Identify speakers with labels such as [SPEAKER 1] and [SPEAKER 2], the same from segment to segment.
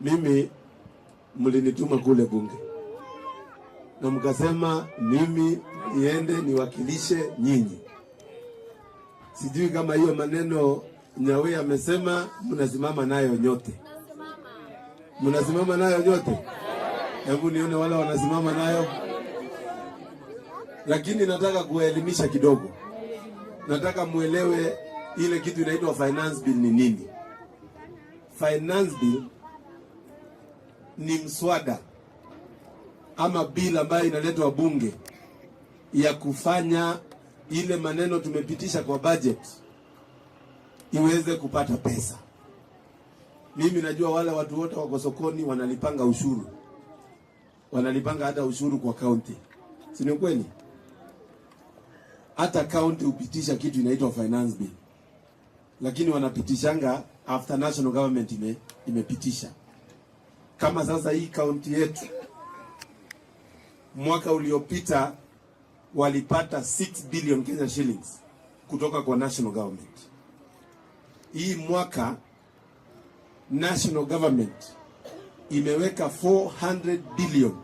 [SPEAKER 1] mimi mlinituma kule bunge na mkasema mimi niende niwakilishe nyinyi. Sijui kama hiyo maneno Nyawe amesema mnasimama nayo nyote. Mnasimama nayo nyote? Hebu nione wala wanasimama nayo. Lakini nataka kuelimisha kidogo. Nataka muelewe ile kitu inaitwa finance bill ni nini. Finance bill ni mswada ama bill ambayo inaletwa bunge ya kufanya ile maneno tumepitisha kwa budget iweze kupata pesa. Mimi najua wale watu wote wako sokoni wanalipanga ushuru. Wanalipanga hata ushuru kwa county. Si ni kweli? Hata county upitisha kitu inaitwa finance bill. Lakini wanapitishanga after national government imepitisha. Kama sasa hii county yetu mwaka uliopita walipata 6 billion Kenya shillings kutoka kwa national government. Hii mwaka national government imeweka 400 billion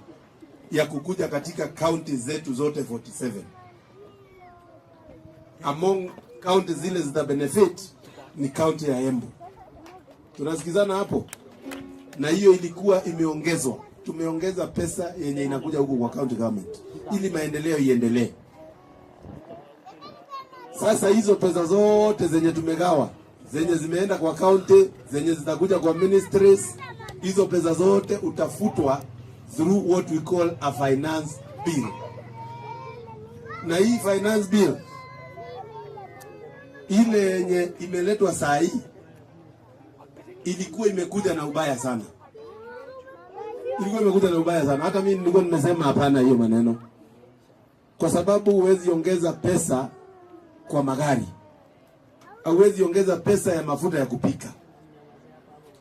[SPEAKER 1] ya kukuja katika county zetu zote 47. Among county zile zita benefit ni county ya Embu. Tunasikizana hapo? Na hiyo ilikuwa imeongezwa. Tumeongeza pesa yenye inakuja huko kwa county government ili maendeleo iendelee. Sasa hizo pesa zote zenye tumegawa, zenye zimeenda kwa county, zenye zitakuja kwa ministries, hizo pesa zote utafutwa through what we call a finance bill. Na hii finance bill ile yenye imeletwa saa hii ilikuwa imekuja na ubaya sana. Ilikuwa imekuja na ubaya sana. Hata mimi nilikuwa nimesema hapana hiyo maneno. Kwa sababu huwezi ongeza pesa kwa magari. Hauwezi ongeza pesa ya mafuta ya kupika.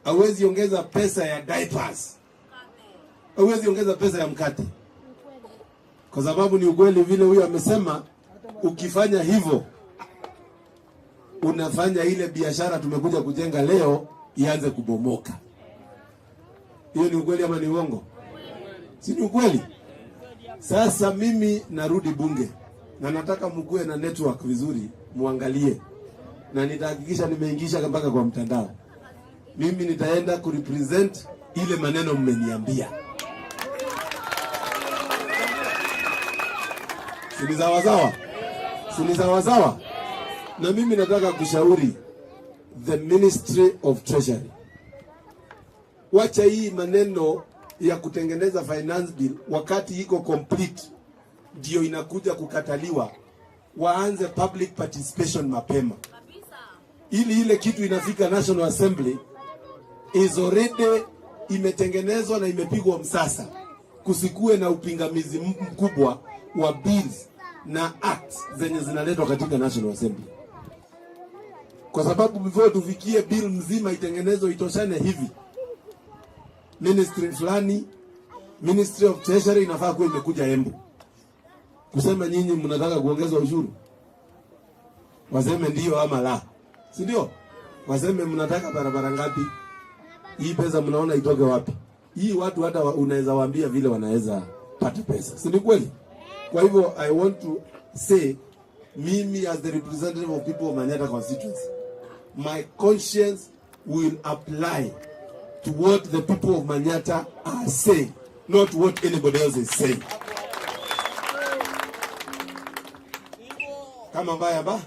[SPEAKER 1] Hauwezi ongeza pesa ya diapers. Hauwezi ongeza pesa ya mkate. Kwa sababu ni ukweli vile huyo amesema, ukifanya hivyo unafanya ile biashara tumekuja kujenga leo ianze kubomoka. Hiyo ni ukweli ama ni uongo? Si ni ukweli? Sasa mimi narudi bunge na nataka mkue na network vizuri, muangalie. Na nitahakikisha nimeingisha mpaka kwa mtandao. Mimi nitaenda kurepresent ile maneno mmeniambia. Sini sawa sawa? Sini sawa sawa? Na mimi nataka kushauri the Ministry of Treasury. Wacha hii maneno ya kutengeneza finance bill wakati iko complete ndio inakuja kukataliwa. Waanze public participation mapema. Ili ile kitu inafika National Assembly is already imetengenezwa na imepigwa msasa. Kusikue na upingamizi mkubwa wa bills na acts zenye zinaletwa katika National Assembly. Kwa sababu before tufikie bill mzima itengenezwe itoshane hivi, ministry fulani, Ministry of Treasury inafaa kuwa imekuja Embu kusema nyinyi mnataka kuongeza ushuru. Waseme ndio ama la. Si ndio? Waseme mnataka barabara ngapi? Hii pesa mnaona itoke wapi? Hii watu hata unaweza waambia vile wanaweza pata pesa. Si ni kweli? Kwa hivyo I want to say, mimi as the representative of people of Manyata constituency, my conscience will apply to what the people of Manyata are saying, not what anybody else is saying. Kama mbaya ba?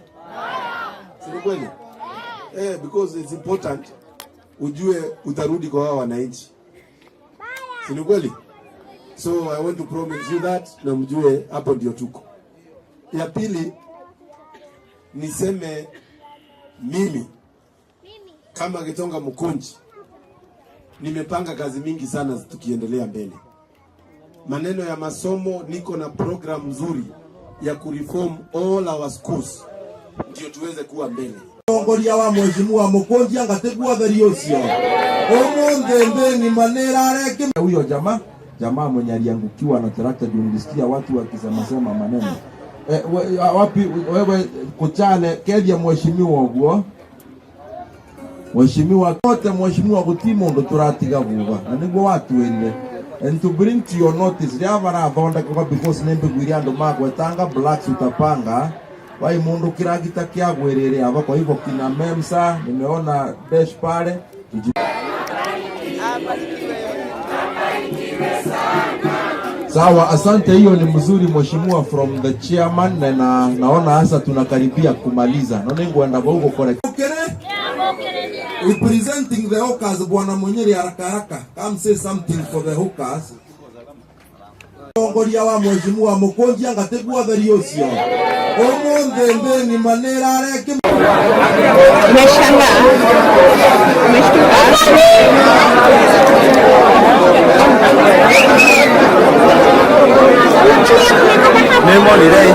[SPEAKER 1] Si kweli? Because it's important ujue utarudi kwa wao wananchi. Si kweli? So I want to promise you that na mjue hapo ndio tuko. Ya pili niseme mimi kama Gitonga Mukunji nimepanga kazi mingi sana tukiendelea mbele. Maneno ya masomo, niko na program nzuri ya kureform all our schools ndio tuweze kuwa mbele.
[SPEAKER 2] Ngoria wa mheshimiwa Mukunji angategua theriocio. Omonde ni manera areke huyo jamaa mwenye aliangukiwa na trakta ndio nilisikia watu wakisema maneno. Wapi wewe kuchane kedia mheshimiwa huo? Mheshimiwa kote mheshimiwa gutimo ndo turatiga vuga na niguo watwirire and to bring to your notice ria barathonda kwa because nembe gwiri andu magwetanga blacks utapanga wai mundu kiragita kia gwirire aba kwa hivyo kina memsa nimeona dash pale sawa. Asante, hiyo ni mzuri mheshimiwa from the chairman na naona hasa tunakaribia kumaliza naona ngwenda huko correct representing the hawkers bwana Munyiri haraka come say something for the hawkers. Ongoria wa mheshimiwa Mukonjia ngategua theri ucio umunthe mbeni manera areke
[SPEAKER 3] Nemo ni dai.